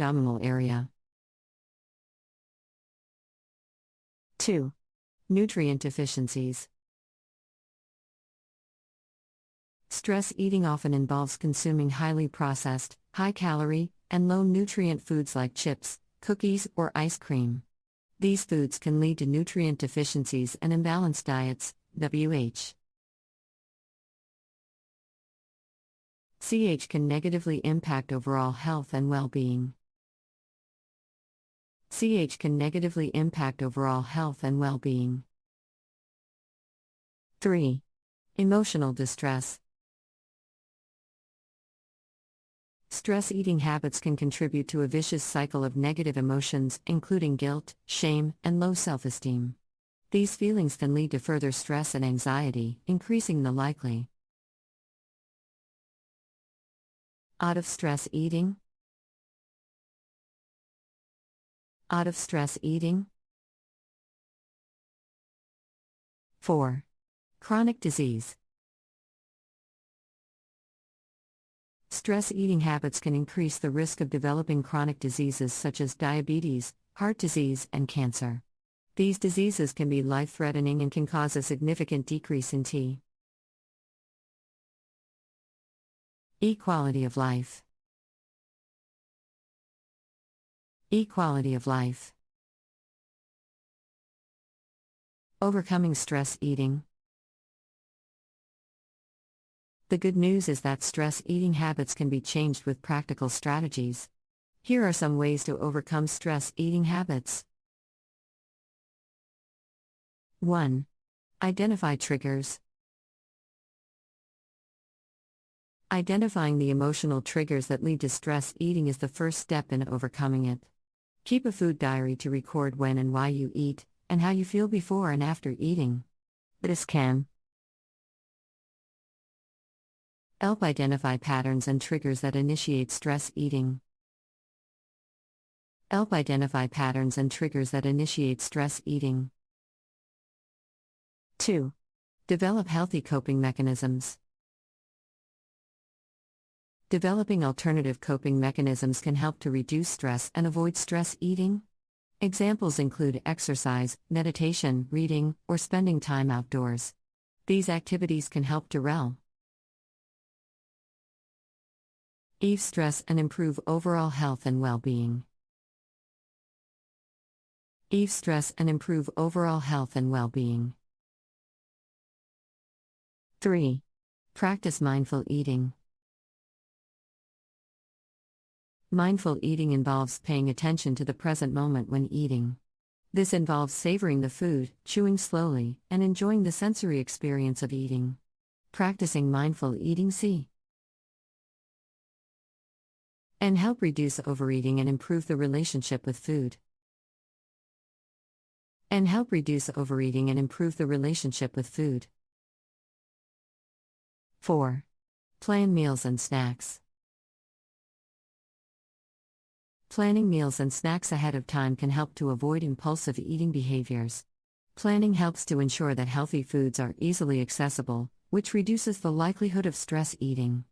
abdominal area. 2. Nutrient deficiencies. Stress eating often involves consuming highly processed, high-calorie, and low-nutrient foods like chips, cookies, or ice cream. These foods can lead to nutrient deficiencies and imbalanced diets, WH. CH can negatively impact overall health and well-being. CH can negatively impact overall health and well-being. 3. Emotional distress. Stress eating habits can contribute to a vicious cycle of negative emotions, including guilt, shame, and low self-esteem. These feelings can lead to further stress and anxiety, increasing the likely out of stress eating. Out of stress eating. 4. Chronic disease. Stress eating habits can increase the risk of developing chronic diseases such as diabetes, heart disease, and cancer. These diseases can be life-threatening and can cause a significant decrease in T. Quality of life. Quality of life. Overcoming stress eating. The good news is that stress eating habits can be changed with practical strategies. Here are some ways to overcome stress eating habits. 1. Identify triggers. Identifying the emotional triggers that lead to stress eating is the first step in overcoming it. Keep a food diary to record when and why you eat, and how you feel before and after eating. This can help identify patterns and triggers that initiate stress eating. Help identify patterns and triggers that initiate stress eating. 2. Develop healthy coping mechanisms. Developing alternative coping mechanisms can help to reduce stress and avoid stress eating. Examples include exercise, meditation, reading, or spending time outdoors. These activities can help to ease stress and improve overall health and well-being. Ease stress and improve overall health and well-being. 3. Practice mindful eating. Mindful eating involves paying attention to the present moment when eating. This involves savoring the food, chewing slowly, and enjoying the sensory experience of eating. Practicing mindful eating and help reduce overeating and improve the relationship with food. And help reduce overeating and improve the relationship with food. 4. Plan meals and snacks. Planning meals and snacks ahead of time can help to avoid impulsive eating behaviors. Planning helps to ensure that healthy foods are easily accessible, which reduces the likelihood of stress eating.